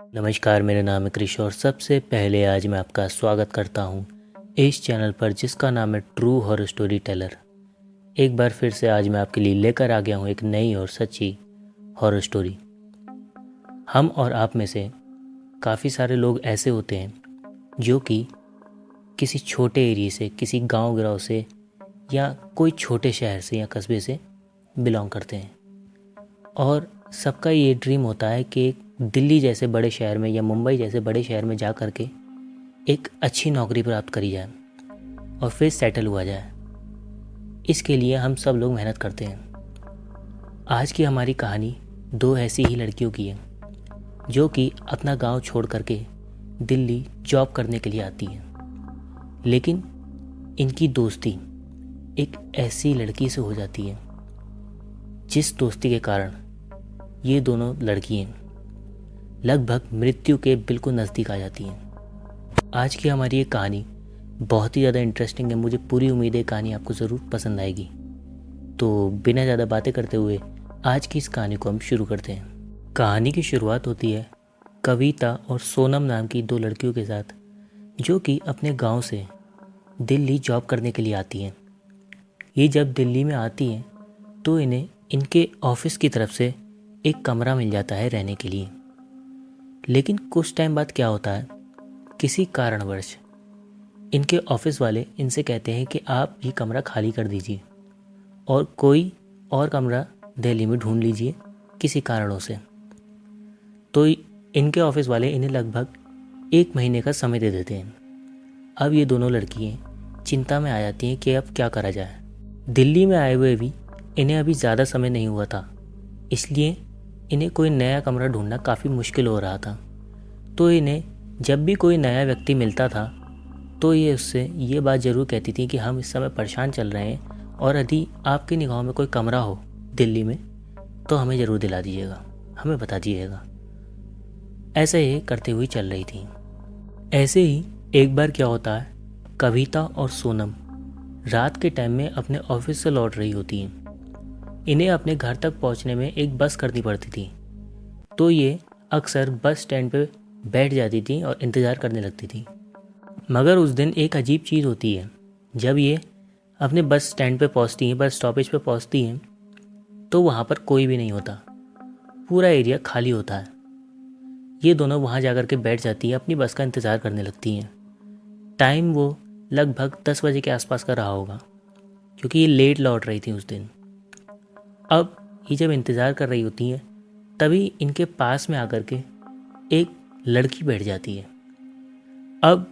नमस्कार, मेरा नाम है क्रिश और सबसे पहले आज मैं आपका स्वागत करता हूँ इस चैनल पर जिसका नाम है ट्रू हॉरर स्टोरी टेलर। एक बार फिर से आज मैं आपके लिए लेकर आ गया हूँ एक नई और सच्ची हॉरर स्टोरी। हम और आप में से काफ़ी सारे लोग ऐसे होते हैं जो कि किसी छोटे एरिया से, किसी गांव गिराव से या कोई छोटे शहर से या कस्बे से बिलोंग करते हैं और सबका ये ड्रीम होता है कि एक दिल्ली जैसे बड़े शहर में या मुंबई जैसे बड़े शहर में जा कर के एक अच्छी नौकरी प्राप्त करी जाए और फिर सेटल हुआ जाए। इसके लिए हम सब लोग मेहनत करते हैं। आज की हमारी कहानी दो ऐसी ही लड़कियों की है जो कि अपना गांव छोड़ करके दिल्ली जॉब करने के लिए आती हैं, लेकिन इनकी दोस्ती एक ऐसी लड़की से हो जाती है जिस दोस्ती के कारण ये दोनों लड़कियां लगभग मृत्यु के बिल्कुल नज़दीक आ जाती हैं। आज की हमारी ये कहानी बहुत ही ज़्यादा इंटरेस्टिंग है। मुझे पूरी उम्मीद है कहानी आपको ज़रूर पसंद आएगी। तो बिना ज़्यादा बातें करते हुए आज की इस कहानी को हम शुरू करते हैं। कहानी की शुरुआत होती है कविता और सोनम नाम की दो लड़कियों के साथ जो कि अपने गांव से दिल्ली जॉब करने के लिए आती हैं। ये जब दिल्ली में आती हैं तो इन्हें इनके ऑफिस की तरफ से एक कमरा मिल जाता है रहने के लिए। लेकिन कुछ टाइम बाद क्या होता है, किसी कारणवश इनके ऑफिस वाले इनसे कहते हैं कि आप ये कमरा खाली कर दीजिए और कोई और कमरा दिल्ली में ढूंढ लीजिए किसी कारणों से। तो इनके ऑफिस वाले इन्हें लगभग 1 महीने का समय दे देते हैं। अब ये दोनों लड़कियाँ चिंता में आ जाती हैं कि अब क्या करा जाए। दिल्ली में आए हुए भी इन्हें अभी ज़्यादा समय नहीं हुआ था, इसलिए इन्हें कोई नया कमरा ढूंढना काफ़ी मुश्किल हो रहा था। तो इन्हें जब भी कोई नया व्यक्ति मिलता था तो ये उससे ये बात ज़रूर कहती थी कि हम इस समय परेशान चल रहे हैं और यदि आपकी निगाहों में कोई कमरा हो दिल्ली में तो हमें ज़रूर दिला दीजिएगा, हमें बता दीजिएगा। ऐसे ही करते हुए चल रही थी। ऐसे ही एक बार क्या होता है, कविता और सोनम रात के टाइम में अपने ऑफिस से लौट रही होती हैं। इन्हें अपने घर तक पहुंचने में एक बस करनी पड़ती थी, तो ये अक्सर बस स्टैंड पे बैठ जाती थी और इंतज़ार करने लगती थी। मगर उस दिन एक अजीब चीज़ होती है। जब ये अपने बस स्टैंड पे पहुंचती हैं, बस स्टॉपेज पे पहुंचती हैं, तो वहाँ पर कोई भी नहीं होता, पूरा एरिया खाली होता है। ये दोनों वहाँ जा कर के बैठ जाती हैं, अपनी बस का इंतज़ार करने लगती हैं। टाइम वो लगभग 10 बजे के आसपास का रहा होगा क्योंकि ये लेट लौट रही थी उस दिन। अब ये जब इंतज़ार कर रही होती हैं तभी इनके पास में आकर के एक लड़की बैठ जाती है। अब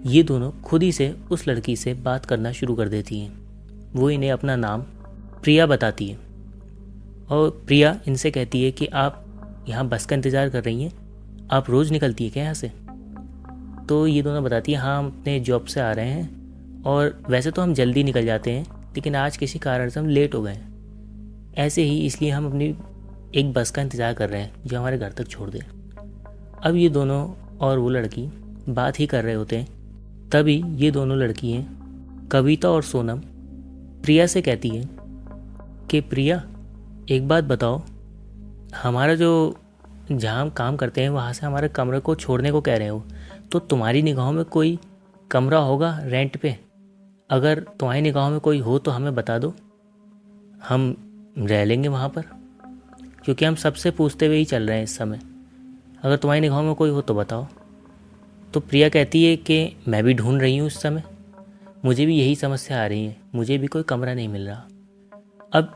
ये दोनों खुद ही से उस लड़की से बात करना शुरू कर देती हैं। वो इन्हें अपना नाम प्रिया बताती है और प्रिया इनसे कहती है कि आप यहाँ बस का इंतज़ार कर रही हैं, आप रोज़ निकलती है क्या यहाँ से? तो ये दोनों बताती हैं हाँ, हम अपने जॉब से आ रहे हैं और वैसे तो हम जल्दी निकल जाते हैं लेकिन आज किसी कारण से हम लेट हो गए हैं, ऐसे ही इसलिए हम अपनी एक बस का इंतज़ार कर रहे हैं जो हमारे घर तक छोड़ दे। अब ये दोनों और वो लड़की बात ही कर रहे होते हैं, तभी ये दोनों लड़कियाँ कविता और सोनम प्रिया से कहती हैं कि प्रिया एक बात बताओ, हमारा जो जहाँ हम काम करते हैं वहाँ से हमारे कमरे को छोड़ने को कह रहे हो, तो तुम्हारी निगाहों में कोई कमरा होगा रेंट पे? अगर तुम्हारी निगाहों में कोई हो तो हमें बता दो, हम रह लेंगे वहाँ पर, क्योंकि हम सबसे पूछते हुए ही चल रहे हैं इस समय। अगर तुम्हारी निगाहों में कोई हो तो बताओ। तो प्रिया कहती है कि मैं भी ढूंढ रही हूँ इस समय, मुझे भी यही समस्या आ रही है, मुझे भी कोई कमरा नहीं मिल रहा। अब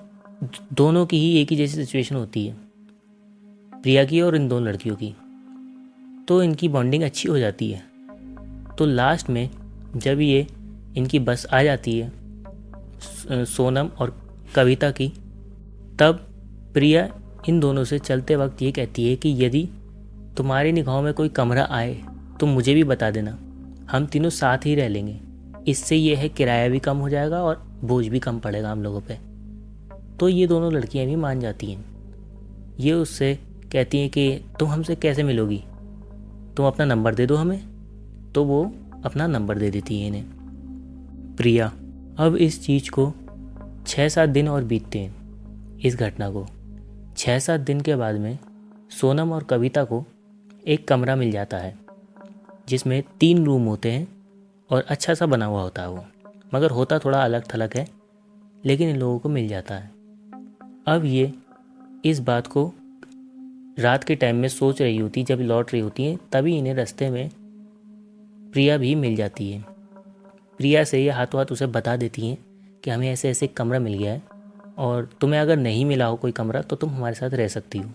दोनों की ही एक ही जैसी सिचुएशन होती है, प्रिया की और इन दोनों लड़कियों की, तो इनकी बॉन्डिंग अच्छी हो जाती है। तो लास्ट में जब ये इनकी बस आ जाती है सोनम और कविता की, तब प्रिया इन दोनों से चलते वक्त ये कहती है कि यदि तुम्हारी निगाहों में कोई कमरा आए तो मुझे भी बता देना, हम तीनों साथ ही रह लेंगे। इससे ये है किराया भी कम हो जाएगा और बोझ भी कम पड़ेगा हम लोगों पे। तो ये दोनों लड़कियां भी मान जाती हैं। ये उससे कहती हैं कि तुम हमसे कैसे मिलोगी, तुम अपना नंबर दे दो हमें। तो वो अपना नंबर दे देती है इन्हें, प्रिया। अब इस चीज़ को 6-7 दिन और बीतते हैं इस घटना को। 6-7 दिन के बाद में सोनम और कविता को एक कमरा मिल जाता है जिसमें 3 रूम होते हैं और अच्छा सा बना हुआ होता है वो, मगर होता थोड़ा अलग थलग है, लेकिन इन लोगों को मिल जाता है। अब ये इस बात को रात के टाइम में सोच रही होती, जब लौट रही होती हैं, तभी इन्हें रास्ते में प्रिया भी मिल जाती है। प्रिया से ये हाथों हाथ उसे बता देती हैं कि हमें ऐसे ऐसे कमरा मिल गया है और तुम्हें अगर नहीं मिला हो कोई कमरा तो तुम हमारे साथ रह सकती हो।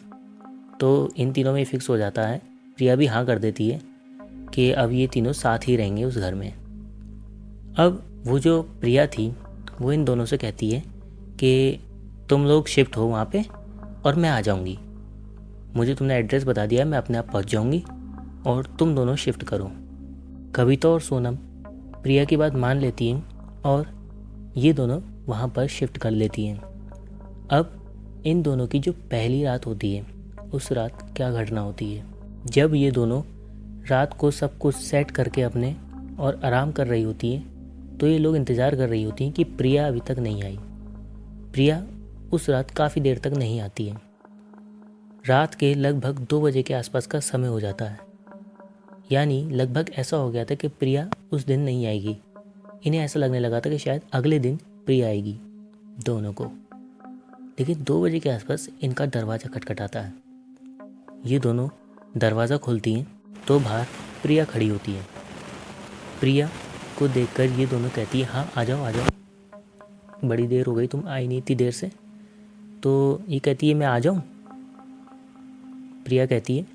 तो इन तीनों में फिक्स हो जाता है। प्रिया भी हाँ कर देती है कि अब ये तीनों साथ ही रहेंगे उस घर में। अब वो जो प्रिया थी वो इन दोनों से कहती है कि तुम लोग शिफ्ट हो वहाँ पे और मैं आ जाऊँगी, मुझे तुमने एड्रेस बता दिया है, मैं अपने आप पहुँच जाऊँगी और तुम दोनों शिफ्ट करो। कविता और सोनम प्रिया की बात मान लेती हैं और ये दोनों वहाँ पर शिफ्ट कर लेती हैं। अब इन दोनों की जो पहली रात होती है, उस रात क्या घटना होती है। जब ये दोनों रात को सब कुछ सेट करके अपने और आराम कर रही होती है, तो ये लोग इंतज़ार कर रही होती हैं कि प्रिया अभी तक नहीं आई। प्रिया उस रात काफ़ी देर तक नहीं आती है। रात के लगभग 2 बजे के आसपास का समय हो जाता है, यानी लगभग ऐसा हो गया था कि प्रिया उस दिन नहीं आएगी। इन्हें ऐसा लगने लगा था कि शायद अगले दिन प्रिया आएगी दोनों को। लेकिन 2 बजे के आसपास इनका दरवाज़ा खटखटाता है। ये दोनों दरवाज़ा खोलती हैं तो बाहर प्रिया खड़ी होती है। प्रिया को देखकर ये दोनों कहती है हाँ आ जाओ आ जाओ, बड़ी देर हो गई, तुम आई नहीं इतनी देर से। तो ये कहती है मैं आ जाऊँ। प्रिया कहती है,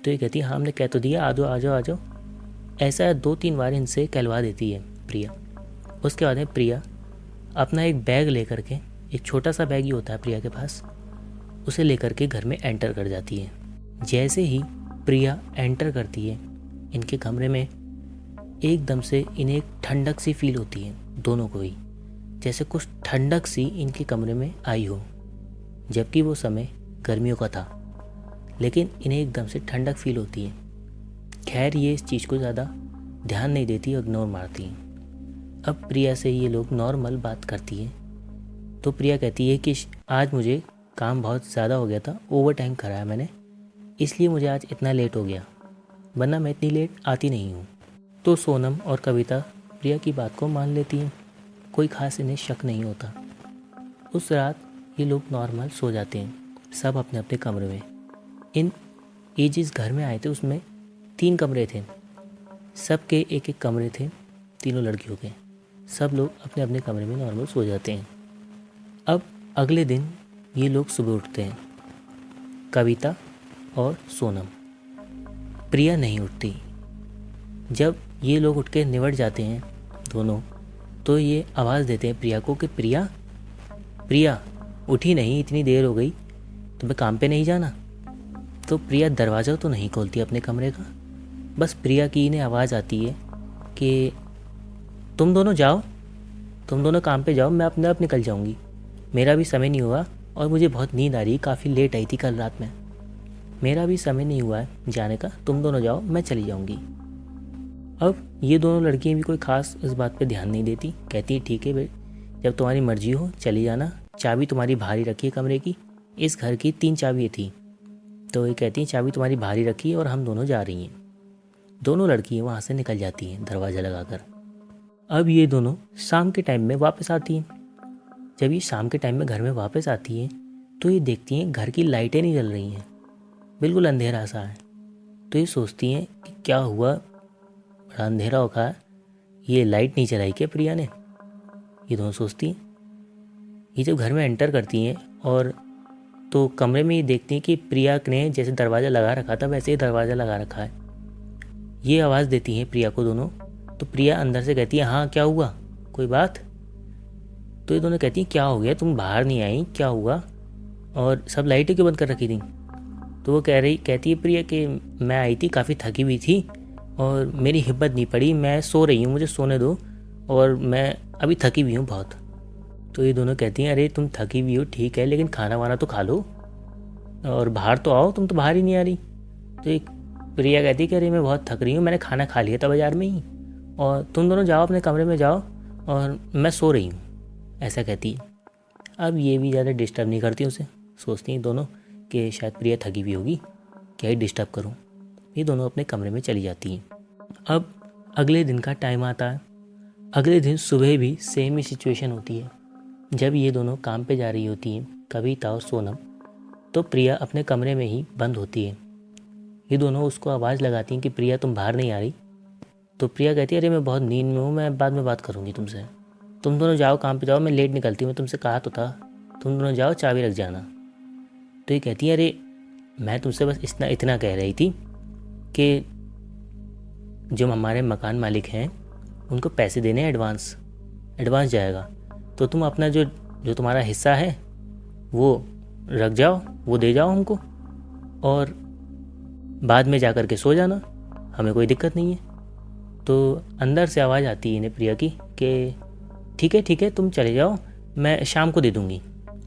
तो ये कहती है हाँ हमने कह तो दिया, आ जाओ आ जाओ आ जाओ। ऐसा 2-3 बार इनसे कहलवा देती है प्रिया। उसके बाद में प्रिया अपना एक बैग लेकर के, एक छोटा सा बैग ही होता है प्रिया के पास, उसे लेकर के घर में एंटर कर जाती है। जैसे ही प्रिया एंटर करती है इनके कमरे में, एकदम से इन्हें एक ठंडक सी फील होती है दोनों को ही, जैसे कुछ ठंडक सी इनके कमरे में आई हो। जबकि वो समय गर्मियों का था, लेकिन इन्हें एकदम से ठंडक फील होती है। खैर ये इस चीज़ को ज़्यादा ध्यान नहीं देती, इग्नोर मारती हैं। अब प्रिया से ये लोग नॉर्मल बात करती हैं तो प्रिया कहती है कि आज मुझे काम बहुत ज़्यादा हो गया था, ओवर टाइम कराया मैंने, इसलिए मुझे आज इतना लेट हो गया, वरना मैं इतनी लेट आती नहीं हूँ। तो सोनम और कविता प्रिया की बात को मान लेती हैं, कोई ख़ास इन्हें शक नहीं होता। उस रात ये लोग नॉर्मल सो जाते हैं, सब अपने अपने कमरे में। ये जिस घर में आए थे उसमें 3 कमरे थे, सबके एक एक कमरे थे, तीनों लड़कियों के। सब लोग अपने अपने कमरे में नॉर्मल सो जाते हैं। अब अगले दिन ये लोग सुबह उठते हैं, कविता और सोनम। प्रिया नहीं उठती। जब ये लोग उठ के निवट जाते हैं दोनों, तो ये आवाज़ देते हैं प्रिया को कि प्रिया प्रिया उठी नहीं, इतनी देर हो गई, तुम्हें काम पे नहीं जाना। तो प्रिया दरवाज़ा तो नहीं खोलती अपने कमरे का, बस प्रिया की इन्हें आवाज़ आती है कि तुम दोनों जाओ, तुम दोनों काम पे जाओ, मैं अपने आप निकल जाऊंगी, मेरा भी समय नहीं हुआ और मुझे बहुत नींद आ रही, काफ़ी लेट आई थी कल रात में, मेरा भी समय नहीं हुआ है जाने का, तुम दोनों जाओ, मैं चली जाऊंगी। अब ये दोनों लड़कियां भी कोई ख़ास इस बात पे ध्यान नहीं देती, कहती है ठीक है भाई, जब तुम्हारी मर्जी हो चली जाना, चाबी तुम्हारी भारी रखी है कमरे की, इस घर की 3 चाबी थी, तो ये कहती है चाबी तुम्हारी भारी रखी है और हम दोनों जा रही हैं। दोनों लड़कियाँ वहाँ से निकल जाती हैं दरवाज़ा लगाकर। अब ये दोनों शाम के टाइम में वापस आती हैं। जब ये शाम के टाइम में घर में वापस आती हैं तो ये देखती हैं घर की लाइटें नहीं जल रही हैं, बिल्कुल अंधेरा सा है। तो ये सोचती हैं कि क्या हुआ, बड़ा अंधेरा होगा है, ये लाइट नहीं जलाई क्या प्रिया ने, ये दोनों सोचती हैं। ये जब घर में एंटर करती हैं और तो कमरे में ये देखती हैं कि प्रिया ने जैसे दरवाज़ा लगा रखा था वैसे ही दरवाज़ा लगा रखा है। ये आवाज़ देती हैं प्रिया को दोनों, तो प्रिया अंदर से कहती है हाँ क्या हुआ, कोई बात। तो ये दोनों कहती हैं क्या हो गया, तुम बाहर नहीं आई, क्या हुआ, और सब लाइटें क्यों बंद कर रखी थी। तो वो कहती है प्रिया कि मैं आई थी, काफ़ी थकी हुई थी और मेरी हिम्मत नहीं पड़ी, मैं सो रही हूँ, मुझे सोने दो, और मैं अभी थकी हुई हूँ बहुत। तो ये दोनों कहती हैं अरे तुम थकी हुई हो ठीक है, लेकिन खाना वाना तो खा लो और बाहर तो आओ, तुम तो बाहर ही नहीं आ रही। तो एक प्रिया कहती है कि अरे मैं बहुत थक रही हूँ, मैंने खाना खा लिया था बाज़ार में ही, और तुम दोनों जाओ अपने कमरे में जाओ और मैं सो रही हूँ, ऐसा कहती है। अब ये भी ज़्यादा डिस्टर्ब नहीं करती उसे, सोचती हैं दोनों कि शायद प्रिया थकी हुई होगी, क्या ही डिस्टर्ब करूँ। ये दोनों अपने कमरे में चली जाती हैं। अब अगले दिन का टाइम आता है। अगले दिन सुबह भी सेम ही सिचुएशन होती है। जब ये दोनों काम पे जा रही होती हैं, कविता और सोनम, तो प्रिया अपने कमरे में ही बंद होती है। ये दोनों उसको आवाज़ लगाती हैं कि प्रिया तुम बाहर नहीं आ रही। तो प्रिया कहती है अरे मैं बहुत नींद में हूँ, मैं बाद में बात करूँगी तुमसे, तुम दोनों जाओ काम पे जाओ, मैं लेट निकलती हूँ, मैं तुमसे कहा तो था, तुम दोनों जाओ चाबी रख जाना। तो ये कहती है अरे मैं तुमसे बस इतना कह रही थी कि जो हमारे मकान मालिक हैं उनको पैसे देने हैं, एडवांस जाएगा, तो तुम अपना जो तुम्हारा हिस्सा है वो रख जाओ, वो दे जाओ हमको, और बाद में जा कर के सो जाना, हमें कोई दिक्कत नहीं है। तो अंदर से आवाज़ आती है इन्हें प्रिया की कि ठीक है तुम चले जाओ, मैं शाम को दे दूँगी,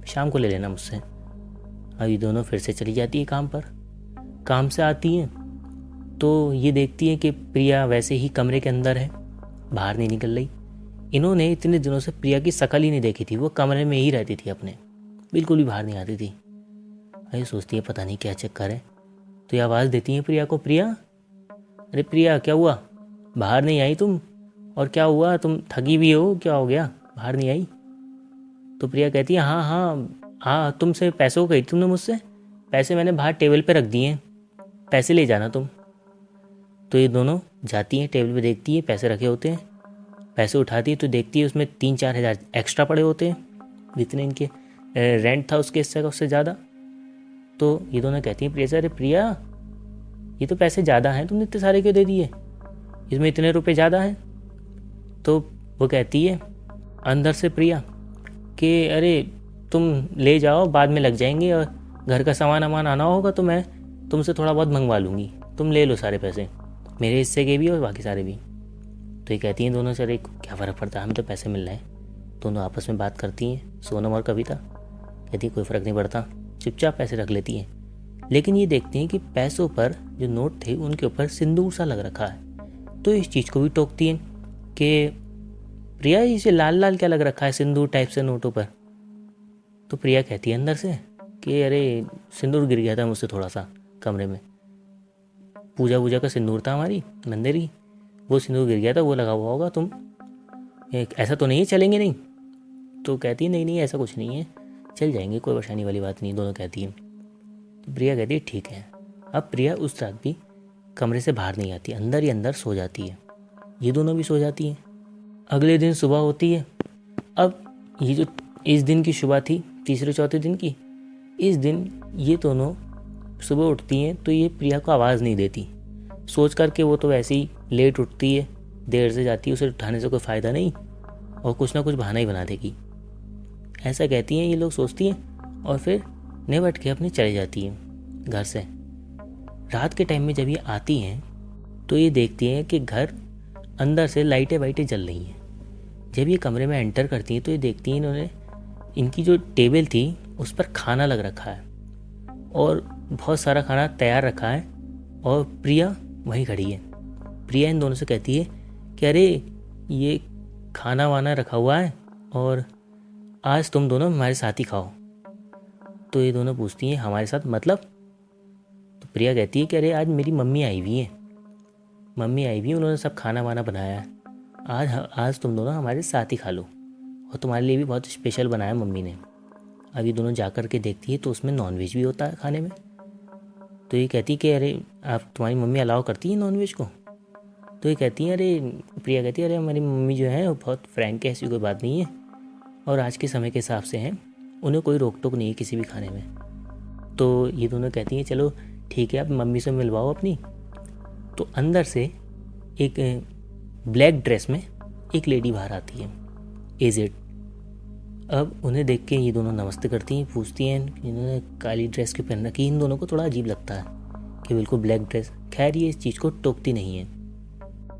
शाम को ले लेना मुझसे। अब ये दोनों फिर से चली जाती है काम पर। काम से आती हैं तो ये देखती हैं कि प्रिया वैसे ही कमरे के अंदर है, बाहर नहीं निकल रही। इन्होंने इतने दिनों से प्रिया की शक्ल ही नहीं देखी थी, वो कमरे में ही रहती थी अपने, बिल्कुल भी बाहर नहीं आती थी। अरे सोचती है पता नहीं क्या चक्कर है। तो ये आवाज़ देती है प्रिया को, प्रिया, अरे प्रिया क्या हुआ, बाहर नहीं आई तुम, और क्या हुआ, तुम थकी भी हो, क्या हो गया, बाहर नहीं आई। तो प्रिया कहती है हाँ तुमसे पैसों को कही तुमने मुझसे, पैसे मैंने बाहर टेबल पे रख दिए हैं, पैसे ले जाना तुम। तो ये दोनों जाती हैं, टेबल पे देखती है पैसे रखे होते हैं, पैसे उठाती है तो देखती है उसमें 3-4 हज़ार एक्स्ट्रा पड़े होते हैं, जितने इनके रेंट था उसके हिस्से का उससे ज़्यादा। तो ये दोनों कहती हैं प्रिया से, अरे प्रिया ये तो पैसे ज़्यादा हैं, तुमने इतने सारे क्यों दे दिए, इसमें इतने रुपए ज़्यादा हैं। तो वो कहती है अंदर से प्रिया कि अरे तुम ले जाओ, बाद में लग जाएंगे, और घर का सामान आना होगा तो मैं तुमसे थोड़ा बहुत मंगवा लूँगी, तुम ले लो सारे पैसे, मेरे हिस्से के भी और बाकी सारे भी। तो ये कहती हैं दोनों से, अरे क्या फ़र्क पड़ता है, हमें तो पैसे मिल रहे हैं। दोनों आपस में बात करती हैं, सोनम और कविता। कहती है कोई फ़र्क नहीं पड़ता, चुपचाप पैसे रख लेती हैं। लेकिन ये देखती हैं कि पैसों पर जो नोट थे उनके ऊपर सिंदूर सा लग रखा है। तो इस चीज़ को भी टोकती हैं कि प्रिया इसे लाल लाल क्या लग रखा है सिंदूर टाइप से नोटों पर। तो प्रिया कहती है अंदर से कि अरे सिंदूर गिर गया था मुझसे थोड़ा सा कमरे में, पूजा का सिंदूर था हमारी मंदिर की, वो सिंदूर गिर गया था, वो लगा हुआ होगा, तुम ऐसा तो नहीं है चलेंगे नहीं। तो कहती है नहीं ऐसा कुछ नहीं है, चल जाएंगे, कोई परेशानी वाली बात नहीं, दोनों कहती हैं। तो प्रिया कहती है ठीक है। अब प्रिया उस रात भी कमरे से बाहर नहीं आती, अंदर ही अंदर सो जाती है। ये दोनों भी सो जाती हैं। अगले दिन सुबह होती है। अब ये जो इस दिन की सुबह थी, तीसरे चौथे दिन की, इस दिन ये दोनों सुबह उठती हैं तो ये प्रिया को आवाज़ नहीं देती, सोच कर के वो तो वैसे ही लेट उठती है, देर से जाती है, उसे उठाने से कोई फ़ायदा नहीं, और कुछ ना कुछ बहाना ही बना देगी, ऐसा कहती हैं ये लोग, सोचती हैं, और फिर निपट के अपने चले जाती हैं घर से। रात के टाइम में जब ये आती हैं तो ये देखती हैं कि घर अंदर से लाइटें वाइटें जल रही हैं। जब ये कमरे में एंटर करती हैं तो ये देखती हैं इन्होंने, इनकी जो टेबल थी उस पर खाना लग रखा है, और बहुत सारा खाना तैयार रखा है, और प्रिया वहीं खड़ी है। प्रिया इन दोनों से कहती है कि अरे ये खाना वाना रखा हुआ है, और आज तुम दोनों हमारे साथ ही खाओ। तो ये दोनों पूछती हैं हमारे साथ मतलब? तो प्रिया कहती है कि अरे आज मेरी मम्मी आई हुई है, उन्होंने सब खाना वाना बनाया है, आज तुम दोनों हमारे साथ ही खा लो, और तुम्हारे लिए भी बहुत स्पेशल बनाया मम्मी ने। अब ये दोनों जा कर के देखती है तो उसमें नॉनवेज भी होता है खाने में। तो ये कहती है कि अरे आप तुम्हारी मम्मी अलाउ करती है नॉनवेज को? तो ये कहती है प्रिया कहती है अरे हमारी मम्मी जो है वो बहुत फ्रैंक है, ऐसी कोई बात नहीं है, और आज के समय के हिसाब से हैं, उन्हें कोई रोक टोक नहीं है किसी भी खाने में। तो ये दोनों कहती हैं चलो ठीक है, आप मम्मी से मिलवाओ अपनी। तो अंदर से एक ब्लैक ड्रेस में एक लेडी बाहर आती है, एजेड। अब उन्हें देख के ये दोनों नमस्ते करती हैं, पूछती हैं, इन्होंने काली ड्रेस क्यों पहन रखी है, इन दोनों को थोड़ा अजीब लगता है कि बिल्कुल ब्लैक ड्रेस। खैर ये इस चीज़ को टोकती नहीं है।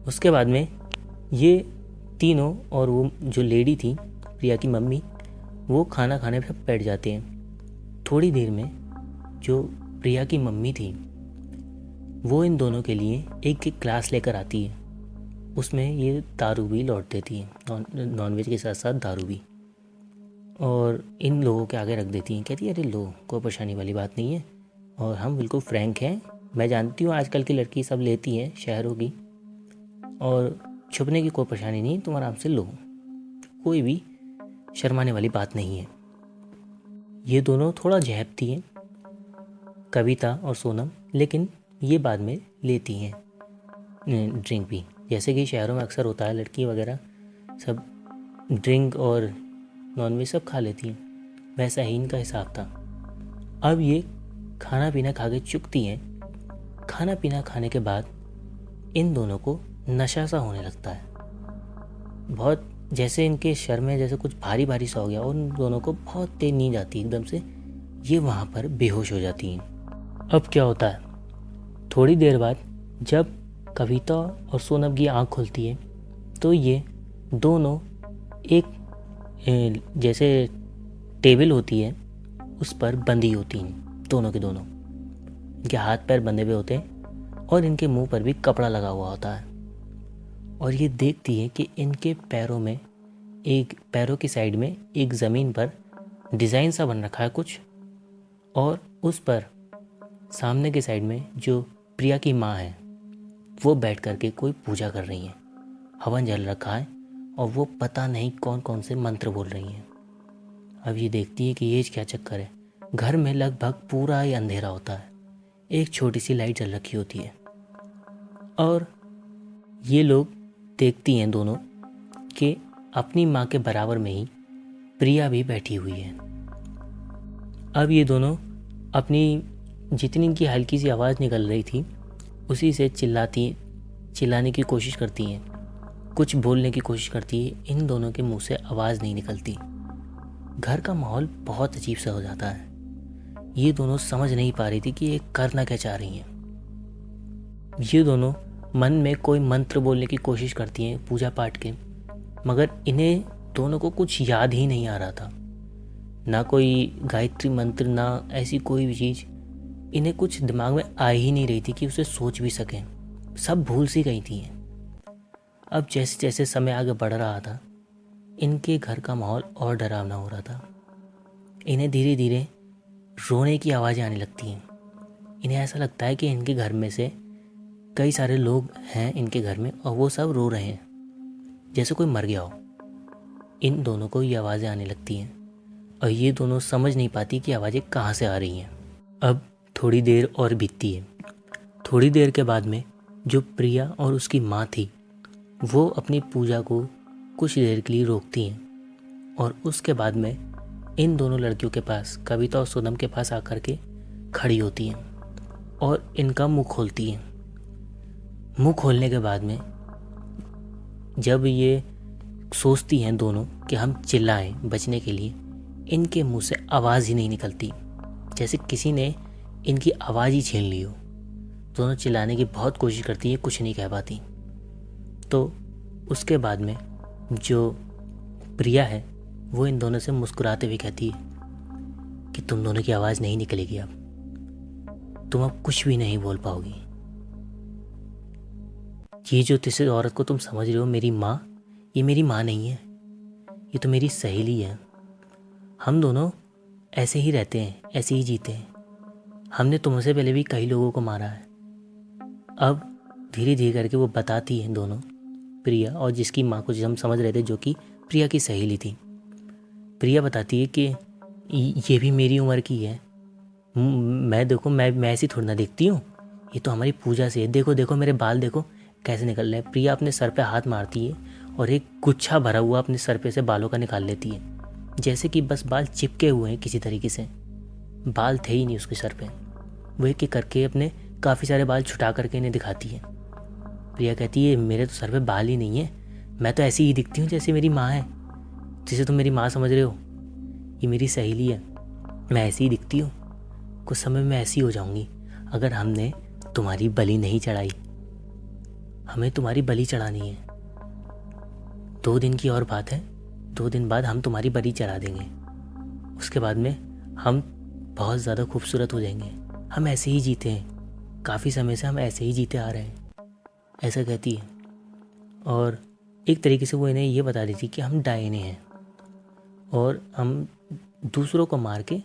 उसके बाद में ये तीनों और वो जो लेडी थी प्रिया की मम्मी, वो खाना खाने पर बैठ जाते हैं। थोड़ी देर में जो प्रिया की मम्मी थी वो इन दोनों के लिए एक ग्लास लेकर आती है, उसमें ये दारू भी लौट देती है, नॉनवेज के साथ साथ दारू भी, और इन लोगों के आगे रख देती हैं। कहती है अरे लो, कोई परेशानी वाली बात नहीं है, और हम बिल्कुल फ्रैंक हैं, मैं जानती हूँ आजकल की लड़की सब लेती हैं शहरों की, और छुपने की कोई परेशानी नहीं, तुम आराम से लो, कोई भी शर्माने वाली बात नहीं है। ये दोनों थोड़ा झेपती हैं, कविता और सोनम, लेकिन ये बाद में लेती हैं ड्रिंक भी। जैसे कि शहरों में अक्सर होता है, लड़की वगैरह सब ड्रिंक और नॉनवेज सब खा लेती हैं, वैसा ही इनका हिसाब था। अब ये खाना पीना खा के चुकती हैं। खाना पीना खाने के बाद इन दोनों को नशा सा होने लगता है, बहुत जैसे इनके सर में जैसे कुछ भारी भारी सा हो गया, और उन दोनों को बहुत तेज नींद आती है एकदम से, ये वहाँ पर बेहोश हो जाती हैं। अब क्या होता है, थोड़ी देर बाद जब कविता और सोनम की आँख खुलती है तो ये दोनों एक जैसे टेबल होती है उस पर बंधी होती हैं, दोनों के दोनों। इनके हाथ पैर बंधे हुए होते हैं और इनके मुंह पर भी कपड़ा लगा हुआ होता है। और ये देखती है कि इनके पैरों में, एक पैरों की साइड में एक ज़मीन पर डिज़ाइन सा बन रखा है कुछ, और उस पर सामने की साइड में जो प्रिया की माँ है वो बैठ करके कोई पूजा कर रही हैं। हवन जल रखा है और वो पता नहीं कौन कौन से मंत्र बोल रही हैं। अब ये देखती है कि ये क्या चक्कर है। घर में लगभग पूरा ही अंधेरा होता है, एक छोटी सी लाइट जल रखी होती है, और ये लोग देखती हैं दोनों कि अपनी माँ के बराबर में ही प्रिया भी बैठी हुई है। अब ये दोनों अपनी जितनी इनकी हल्की सी आवाज़ निकल रही थी उसी से चिल्लाने की कोशिश करती हैं, कुछ बोलने की कोशिश करती है। इन दोनों के मुंह से आवाज़ नहीं निकलती। घर का माहौल बहुत अजीब सा हो जाता है। ये दोनों समझ नहीं पा रही थी कि ये करना क्या चाह रही हैं। ये दोनों मन में कोई मंत्र बोलने की कोशिश करती हैं पूजा पाठ के, मगर इन्हें दोनों को कुछ याद ही नहीं आ रहा था, ना कोई गायत्री मंत्र, ना ऐसी कोई भी चीज़ इन्हें कुछ दिमाग में आ ही नहीं रही थी कि उसे सोच भी सकें। सब भूल सी गई थी। अब जैसे जैसे समय आगे बढ़ रहा था, इनके घर का माहौल और डरावना हो रहा था। इन्हें धीरे धीरे रोने की आवाज़ें आने लगती हैं। इन्हें ऐसा लगता है कि इनके घर में से कई सारे लोग हैं इनके घर में और वो सब रो रहे हैं, जैसे कोई मर गया हो। इन दोनों को ये आवाज़ें आने लगती हैं और ये दोनों समझ नहीं पाती कि आवाज़ें कहाँ से आ रही हैं। अब थोड़ी देर और बीतती है। थोड़ी देर के बाद में जो प्रिया और उसकी माँ थी वो अपनी पूजा को कुछ देर के लिए रोकती हैं, और उसके बाद में इन दोनों लड़कियों के पास, कविता और सोनम के पास आकर के खड़ी होती हैं और इनका मुंह खोलती हैं। मुंह खोलने के बाद में जब ये सोचती हैं दोनों कि हम चिल्लाएं बचने के लिए, इनके मुंह से आवाज़ ही नहीं निकलती, जैसे किसी ने इनकी आवाज़ ही छीन ली हो। दोनों चिल्लाने की बहुत कोशिश करती हैं, कुछ नहीं कह पाती। तो उसके बाद में जो प्रिया है वो इन दोनों से मुस्कुराते हुए कहती है कि तुम दोनों की आवाज़ नहीं निकलेगी, अब तुम अब कुछ भी नहीं बोल पाओगी। ये जो तीसरी औरत को तुम समझ रहे हो मेरी माँ, ये मेरी माँ नहीं है, ये तो मेरी सहेली है। हम दोनों ऐसे ही रहते हैं, ऐसे ही जीते हैं। हमने तुमसे पहले भी कई लोगों को मारा है। अब धीरे धीरे करके वो बताती हैं दोनों, प्रिया और जिसकी माँ को हम समझ रहे थे जो कि प्रिया की सहेली थी। प्रिया बताती है कि ये भी मेरी उम्र की है। मैं देखो, मैं ऐसी थोड़ी ना दिखती हूँ, ये तो हमारी पूजा से है। देखो देखो मेरे बाल देखो कैसे निकल रहे हैं। प्रिया अपने सर पे हाथ मारती है और एक गुच्छा भरा हुआ अपने सर पे से बालों का निकाल लेती है, जैसे कि बस बाल चिपके हुए हैं किसी तरीके से। बाल थे ही नहीं उसके सर पे। वो एक एक करके अपने काफ़ी सारे बाल छुटा करके इन्हें दिखाती है। प्रिया कहती है मेरे तो सर पे बाल ही नहीं है, मैं तो ऐसी ही दिखती हूँ जैसे मेरी माँ है, जिसे तुम मेरी माँ समझ रहे हो। ये मेरी सहेली है, मैं ऐसी ही दिखती हूँ। कुछ समय में ऐसी हो जाऊँगी अगर हमने तुम्हारी बलि नहीं चढ़ाई। हमें तुम्हारी बलि चढ़ानी है। 2 दिन की और बात है, 2 दिन बाद हम तुम्हारी बलि चढ़ा देंगे। उसके बाद में हम बहुत ज़्यादा खूबसूरत हो जाएंगे। हम ऐसे ही जीते हैं, काफ़ी समय से हम ऐसे ही जीते आ रहे हैं, ऐसा कहती है। और एक तरीके से वो इन्हें ये बता रही थी कि हम डायने हैं और हम दूसरों को मार के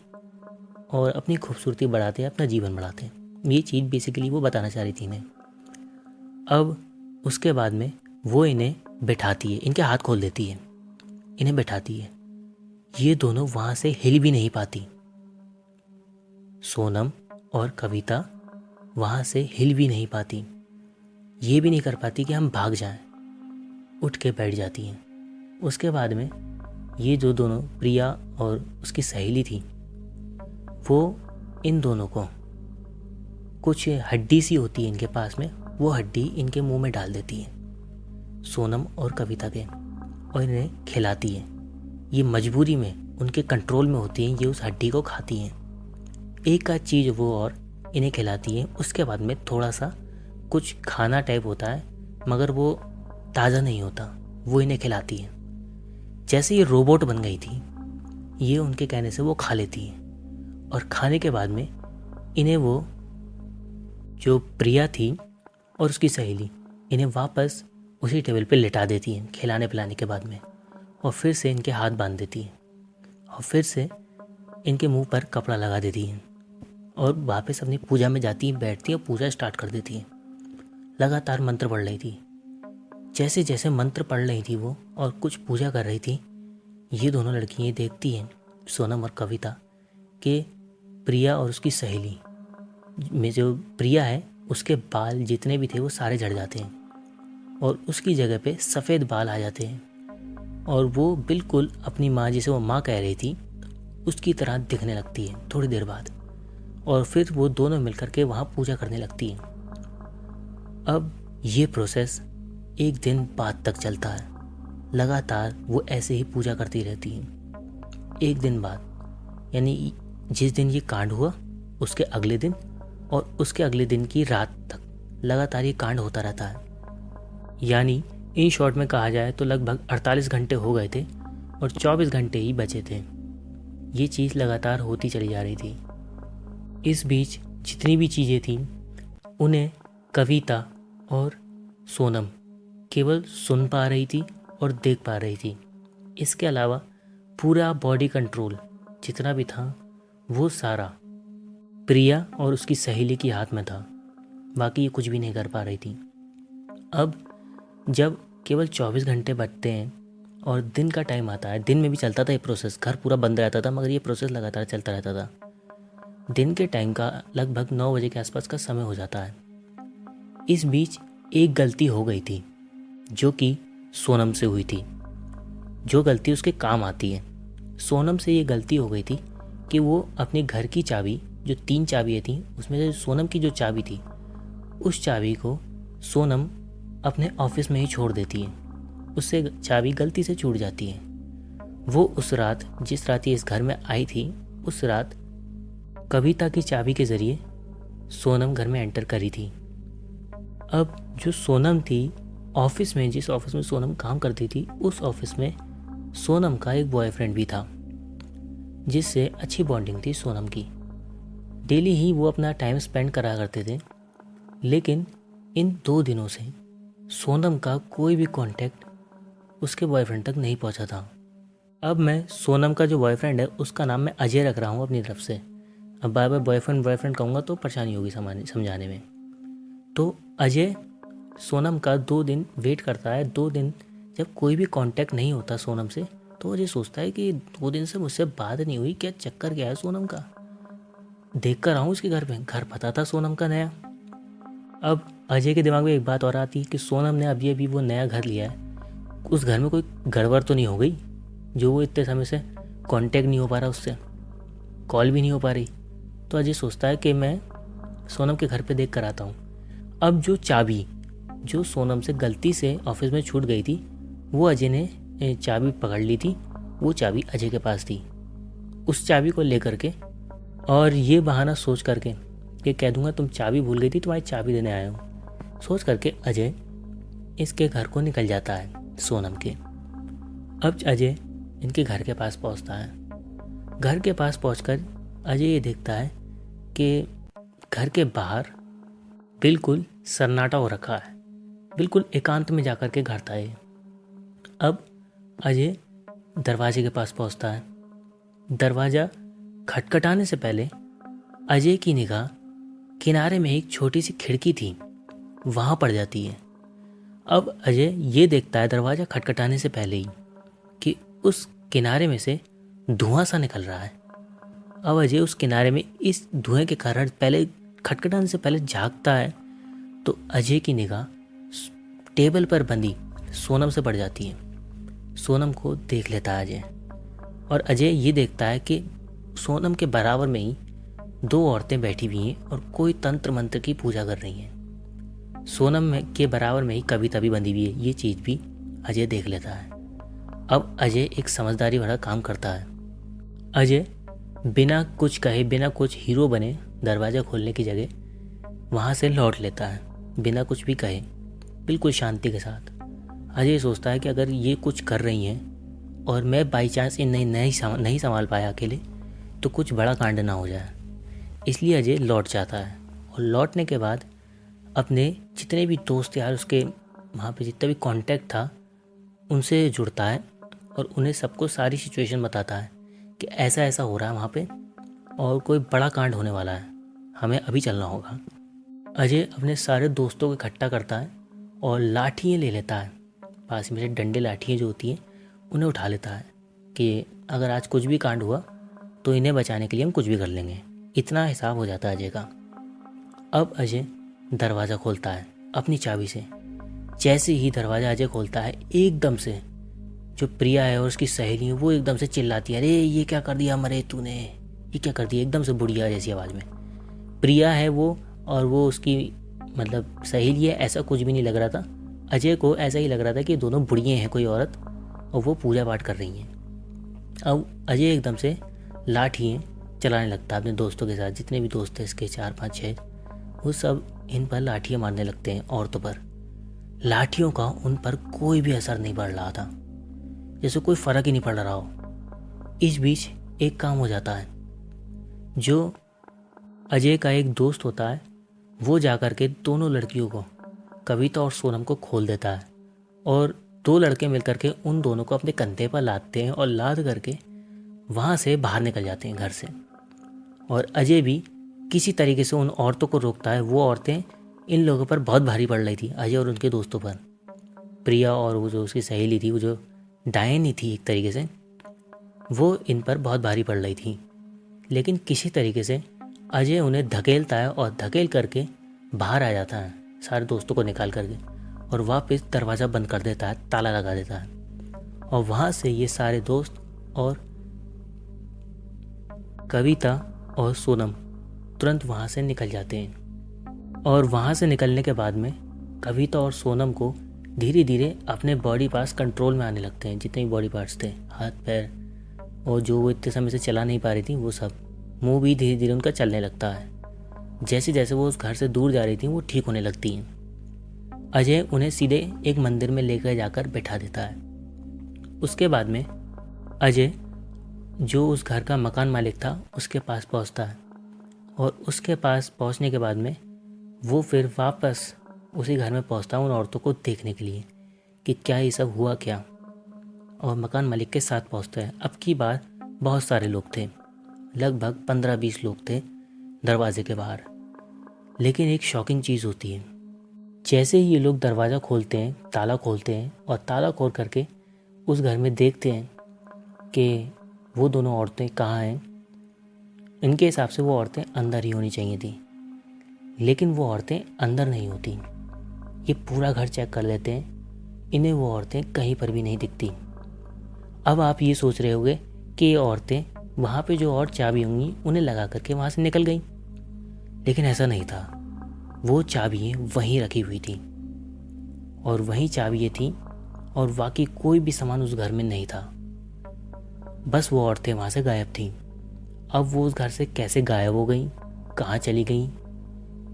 और अपनी खूबसूरती बढ़ाते हैं, अपना जीवन बढ़ाते हैं। ये चीज़ बेसिकली वो बताना चाह रही थी इन्हें। अब उसके बाद में वो इन्हें बैठाती है, इनके हाथ खोल देती है, इन्हें बैठाती है। ये दोनों वहाँ से हिल भी नहीं पाती। सोनम और कविता वहाँ से हिल भी नहीं पाती, ये भी नहीं कर पाती कि हम भाग जाएं, उठ के बैठ जाती हैं। उसके बाद में ये जो दोनों प्रिया और उसकी सहेली थी, वो इन दोनों को कुछ हड्डी सी होती है इनके पास में, वो हड्डी इनके मुंह में डाल देती है, सोनम और कविता के, और इन्हें खिलाती है। ये मजबूरी में उनके कंट्रोल में होती हैं, ये उस हड्डी को खाती हैं। एक आध चीज़ वो और इन्हें खिलाती हैं। उसके बाद में थोड़ा सा कुछ खाना टाइप होता है, मगर वो ताज़ा नहीं होता, वो इन्हें खिलाती है। जैसे ये रोबोट बन गई थी, ये उनके कहने से वो खा लेती हैं। और खाने के बाद में इन्हें वो जो प्रिया थी और उसकी सहेली, इन्हें वापस उसी टेबल पे लिटा देती हैं खिलाने पिलाने के बाद में, और फिर से इनके हाथ बांध देती हैं और फिर से इनके मुंह पर कपड़ा लगा देती हैं और वापस अपनी पूजा में जाती हैं, बैठती हैं और पूजा स्टार्ट कर देती हैं। लगातार मंत्र पढ़ रही थी। जैसे जैसे मंत्र पढ़ रही थी वो और कुछ पूजा कर रही थी, ये दोनों लड़कियाँ देखती हैं, सोनम और कविता, कि प्रिया और उसकी सहेली में जो प्रिया है उसके बाल जितने भी थे वो सारे झड़ जाते हैं और उसकी जगह पे सफ़ेद बाल आ जाते हैं और वो बिल्कुल अपनी माँ, जिसे वो माँ कह रही थी, उसकी तरह दिखने लगती है थोड़ी देर बाद। और फिर वो दोनों मिलकर के वहाँ पूजा करने लगती हैं। अब ये प्रोसेस एक दिन बाद तक चलता है। लगातार वो ऐसे ही पूजा करती रहती हैं। एक दिन बाद, यानी जिस दिन ये कांड हुआ उसके अगले दिन और उसके अगले दिन की रात तक लगातार ये कांड होता रहता है। यानी इन शॉर्ट में कहा जाए तो लगभग 48 घंटे हो गए थे और 24 घंटे ही बचे थे। ये चीज़ लगातार होती चली जा रही थी। इस बीच जितनी भी चीज़ें थीं उन्हें कविता और सोनम केवल सुन पा रही थी और देख पा रही थी। इसके अलावा पूरा बॉडी कंट्रोल जितना भी था वो सारा प्रिया और उसकी सहेली के हाथ में था। बाकी ये कुछ भी नहीं कर पा रही थी। अब जब केवल 24 घंटे बचते हैं और दिन का टाइम आता है, दिन में भी चलता था ये प्रोसेस, घर पूरा बंद रहता था मगर ये प्रोसेस लगातार चलता रहता था। दिन के टाइम का लगभग 9 बजे के आसपास का समय हो जाता है। इस बीच एक गलती हो गई थी जो कि सोनम से हुई थी, जो गलती उसके काम आती है। सोनम से ये गलती हो गई थी कि वो अपने घर की चाबी, जो 3 चाबियाँ थीं उसमें से सोनम की जो चाबी थी, उस चाबी को सोनम अपने ऑफिस में ही छोड़ देती है। उससे चाबी गलती से छूट जाती है। वो उस रात, जिस रात ये इस घर में आई थी, उस रात कविता की चाबी के ज़रिए सोनम घर में एंटर करी थी। अब जो सोनम थी, ऑफिस में, जिस ऑफिस में सोनम काम करती थी, उस ऑफिस में सोनम का एक बॉयफ्रेंड भी था जिससे अच्छी बॉन्डिंग थी सोनम की। डेली ही वो अपना टाइम स्पेंड करा करते थे। लेकिन इन 2 दिनों से सोनम का कोई भी कांटेक्ट उसके बॉयफ्रेंड तक नहीं पहुंचा था। अब मैं सोनम का जो बॉयफ्रेंड है उसका नाम मैं अजय रख रहा हूँ अपनी तरफ से। अब बार बार बॉयफ्रेंड कहूँगा तो परेशानी होगी समझाने में। तो अजय सोनम का 2 दिन वेट करता है। 2 दिन जब कोई भी कांटेक्ट नहीं होता सोनम से, तो अजय सोचता है कि 2 दिन से मुझसे बात नहीं हुई, क्या चक्कर क्या है सोनम का। देख कर आऊँ उसके घर पे। घर पता था सोनम का नया। अब अजय के दिमाग में एक बात और आती है कि सोनम ने अभी अभी वो नया घर लिया है, उस घर में कोई गड़बड़ तो नहीं हो गई जो वो इतने समय से कांटेक्ट नहीं हो पा रहा, उससे कॉल भी नहीं हो पा रही। तो अजय सोचता है कि मैं सोनम के घर पे देख कर आता हूँ। अब जो चाबी जो सोनम से गलती से ऑफिस में छूट गई थी, वो अजय ने चाबी पकड़ ली थी। वो चाबी अजय के पास थी। उस चाबी को लेकर के और ये बहाना सोच करके कि कह दूंगा तुम चाबी भूल गई थी, तुम्हारी चाबी देने आया हूँ, सोच करके अजय इसके घर को निकल जाता है सोनम के। अब अजय इनके घर के पास पहुँचता है। घर के पास पहुँचकर अजय ये देखता है कि घर के बाहर बिल्कुल सन्नाटा हो रखा है। बिल्कुल एकांत में जाकर के घर था ये। अब अजय दरवाजे के पास पहुँचता है। दरवाज़ा खटखटाने से पहले अजय की निगाह किनारे में एक छोटी सी खिड़की थी, वहाँ पड़ जाती है। अब अजय ये देखता है दरवाज़ा खटखटाने से पहले ही कि उस किनारे में से धुआं सा निकल रहा है। अब अजय उस किनारे में इस धुएं के कारण पहले खटखटाने से पहले झांकता है तो अजय की निगाह टेबल पर बंधी सोनम से पड़ जाती है। सोनम को देख लेता है अजय, और अजय ये देखता है कि सोनम के बराबर में ही दो औरतें बैठी हुई हैं और कोई तंत्र मंत्र की पूजा कर रही हैं। सोनम में के बराबर में ही कविता भी बंधी हुई है। ये चीज़ भी अजय देख लेता है। अब अजय एक समझदारी भरा काम करता है। अजय बिना कुछ कहे, बिना कुछ हीरो बने दरवाज़ा खोलने की जगह वहाँ से लौट लेता है, बिना कुछ भी कहे, बिल्कुल शांति के साथ। अजय सोचता है कि अगर ये कुछ कर रही हैं और मैं बाई चांस इन्हें नहीं संभाल पाया अकेले तो कुछ बड़ा कांड ना हो जाए, इसलिए अजय लौट जाता है। और लौटने के बाद अपने जितने भी दोस्त यार, उसके वहाँ पे जितना भी कांटेक्ट था उनसे जुड़ता है और उन्हें सबको सारी सिचुएशन बताता है कि ऐसा ऐसा हो रहा है वहाँ पे और कोई बड़ा कांड होने वाला है, हमें अभी चलना होगा। अजय अपने सारे दोस्तों को इकट्ठा करता है और लाठियाँ ले लेता है, पास में से डंडे लाठियाँ जो होती हैं उन्हें उठा लेता है कि अगर आज कुछ भी कांड हुआ तो इन्हें बचाने के लिए हम कुछ भी कर लेंगे। इतना हिसाब हो जाता है अजय का। अब अजय दरवाज़ा खोलता है अपनी चाबी से। जैसे ही दरवाज़ा अजय खोलता है, एकदम से जो प्रिया है और उसकी सहेली है वो एकदम से चिल्लाती है, अरे ये क्या कर दिया मरे तूने, ये क्या कर दिया, एकदम से बुढ़िया जैसी आवाज़ में। प्रिया है वो और वो उसकी मतलब सहेली है, ऐसा कुछ भी नहीं लग रहा था। अजय को ऐसा ही लग रहा था कि दोनों बुढ़िया हैं कोई औरत और वो पूजा पाठ कर रही हैं। अब अजय एकदम से लाठियाँ चलाने लगता है अपने दोस्तों के साथ। जितने भी दोस्त थे इसके 4 5 6, वो सब इन पर लाठियाँ मारने लगते हैं औरतों पर। लाठियों का उन पर कोई भी असर नहीं पड़ रहा था, जैसे कोई फ़र्क ही नहीं पड़ रहा हो। इस बीच एक काम हो जाता है। जो अजय का एक दोस्त होता है वो जा कर के दोनों लड़कियों को, कविता और सोनम को, खोल देता है और दो लड़के मिलकर के उन दोनों को अपने कंधे पर लादते हैं और लाद करके वहाँ से बाहर निकल जाते हैं घर से। और अजय भी किसी तरीके से उन औरतों को रोकता है। वो औरतें इन लोगों पर बहुत भारी पड़ रही थी, अजय और उनके दोस्तों पर। प्रिया और वो जो उसकी सहेली थी, वो जो डायनी थी एक तरीके से, वो इन पर बहुत भारी पड़ रही थी। लेकिन किसी तरीके से अजय उन्हें धकेलता है और धकेल करके बाहर आ जाता है सारे दोस्तों को निकाल करके, और वापस दरवाज़ा बंद कर देता है, ताला लगा देता है। और वहाँ से ये सारे दोस्त और कविता और सोनम तुरंत वहाँ से निकल जाते हैं। और वहाँ से निकलने के बाद में कविता और सोनम को धीरे धीरे अपने बॉडी पार्ट्स कंट्रोल में आने लगते हैं। जितने भी बॉडी पार्ट्स थे, हाथ पैर, और जो वो इतने समय से चला नहीं पा रही थी वो सब, मुंह भी धीरे धीरे उनका चलने लगता है। जैसे जैसे वो उस घर से दूर जा रही थी वो ठीक होने लगती हैं। अजय उन्हें सीधे एक मंदिर में लेकर जाकर बैठा देता है। उसके बाद में अजय जो उस घर का मकान मालिक था उसके पास पहुंचता है, और उसके पास पहुंचने के बाद में वो फिर वापस उसी घर में पहुंचता है उन औरतों को देखने के लिए कि क्या ये सब हुआ क्या। और मकान मालिक के साथ पहुंचता है। अब की बार बहुत सारे लोग थे, लगभग 15-20 लोग थे दरवाजे के बाहर। लेकिन एक शॉकिंग चीज़ होती है, जैसे ही ये लोग दरवाज़ा खोलते हैं, ताला खोलते हैं और ताला खोल करके उस घर में देखते हैं कि वो दोनों औरतें कहाँ हैं। इनके हिसाब से वो औरतें अंदर ही होनी चाहिए थी, लेकिन वो औरतें अंदर नहीं होती। ये पूरा घर चेक कर लेते हैं, इन्हें वो औरतें कहीं पर भी नहीं दिखती। अब आप ये सोच रहे होंगे कि ये औरतें वहाँ पे जो और चाबी होंगी उन्हें लगा करके वहाँ से निकल गई, लेकिन ऐसा नहीं था। वो चाबियाँ वहीं रखी हुई थी और वहीं चाबियाँ थी, और बाकी कोई भी सामान उस घर में नहीं था। बस वो औरतें वहाँ से गायब थीं। अब वो उस घर से कैसे गायब हो गई, कहाँ चली गई,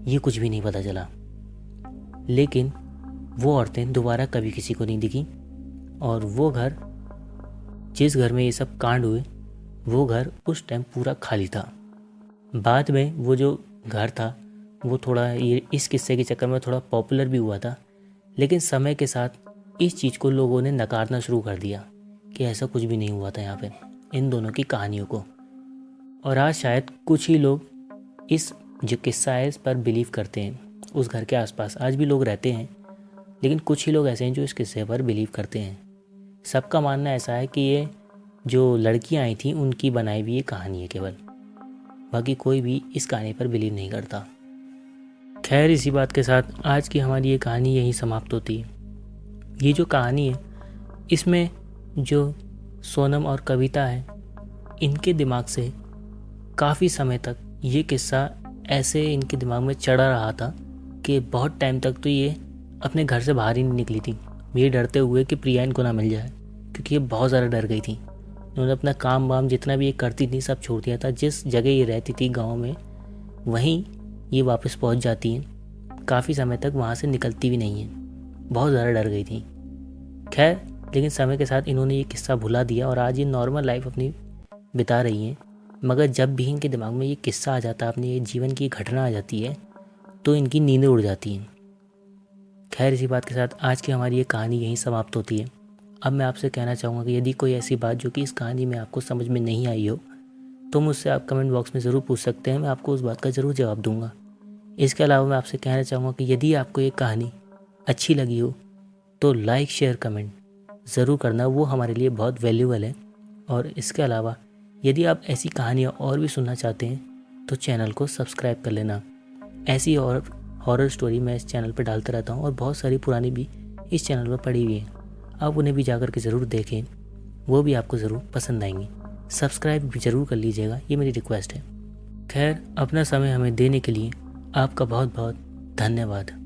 ये कुछ भी नहीं पता चला। लेकिन वो औरतें दोबारा कभी किसी को नहीं दिखी, और वो घर, जिस घर में ये सब कांड हुए, वो घर उस टाइम पूरा खाली था। बाद में वो जो घर था वो थोड़ा ये इस किस्से के चक्कर में थोड़ा पॉपुलर भी हुआ था, लेकिन समय के साथ इस चीज़ को लोगों ने नकारना शुरू कर दिया कि ऐसा कुछ भी नहीं हुआ था यहाँ पे इन दोनों की कहानियों को। और आज शायद कुछ ही लोग इस जो किस्सा है इस पर बिलीव करते हैं। उस घर के आसपास आज भी लोग रहते हैं, लेकिन कुछ ही लोग ऐसे हैं जो इस किस्से पर बिलीव करते हैं। सबका मानना ऐसा है कि ये जो लड़कियां आई थी उनकी बनाई हुई ये कहानी है केवल, बाकी कोई भी इस कहानी पर बिलीव नहीं करता। खैर, इसी बात के साथ आज की हमारी ये कहानी यहीं समाप्त होती है। ये जो कहानी है इसमें जो सोनम और कविता है, इनके दिमाग से काफ़ी समय तक ये किस्सा ऐसे इनके दिमाग में चढ़ा रहा था कि बहुत टाइम तक तो ये अपने घर से बाहर ही नहीं निकली थी, ये डरते हुए कि प्रिया इनको ना मिल जाए, क्योंकि ये बहुत ज़्यादा डर गई थी। इन्होंने अपना काम वाम जितना भी ये करती थी सब छोड़ दिया था। जिस जगह ये रहती थी गाँव में, वहीं ये वापस पहुंच जाती हैं। काफ़ी समय तक वहाँ से निकलती भी नहीं है, बहुत ज़्यादा डर गई थी। खैर, लेकिन समय के साथ इन्होंने ये किस्सा भुला दिया और आज ये नॉर्मल लाइफ अपनी बिता रही हैं। मगर जब भी इनके दिमाग में ये किस्सा आ जाता है, अपने ये जीवन की घटना आ जाती है, तो इनकी नींदें उड़ जाती हैं। खैर, इसी बात के साथ आज की हमारी ये कहानी यहीं समाप्त होती है। अब मैं आपसे कहना चाहूँगा कि यदि कोई ऐसी बात जो कि इस कहानी में आपको समझ में नहीं आई हो, तो मुझसे आप कमेंट बॉक्स में ज़रूर पूछ सकते हैं, मैं आपको उस बात का ज़रूर जवाब दूंगा। इसके अलावा मैं आपसे कहना चाहूँगा कि यदि आपको ये कहानी अच्छी लगी हो तो लाइक शेयर कमेंट ज़रूर करना, वो हमारे लिए बहुत वैल्यूबल है। और इसके अलावा यदि आप ऐसी कहानियाँ और भी सुनना चाहते हैं तो चैनल को सब्सक्राइब कर लेना। ऐसी और हॉरर स्टोरी मैं इस चैनल पर डालता रहता हूँ और बहुत सारी पुरानी भी इस चैनल पर पड़ी हुई हैं। आप उन्हें भी जाकर के ज़रूर देखें, वो भी आपको ज़रूर पसंद आएंगी। सब्सक्राइब भी ज़रूर कर लीजिएगा, ये मेरी रिक्वेस्ट है। खैर, अपना समय हमें देने के लिए आपका बहुत बहुत धन्यवाद।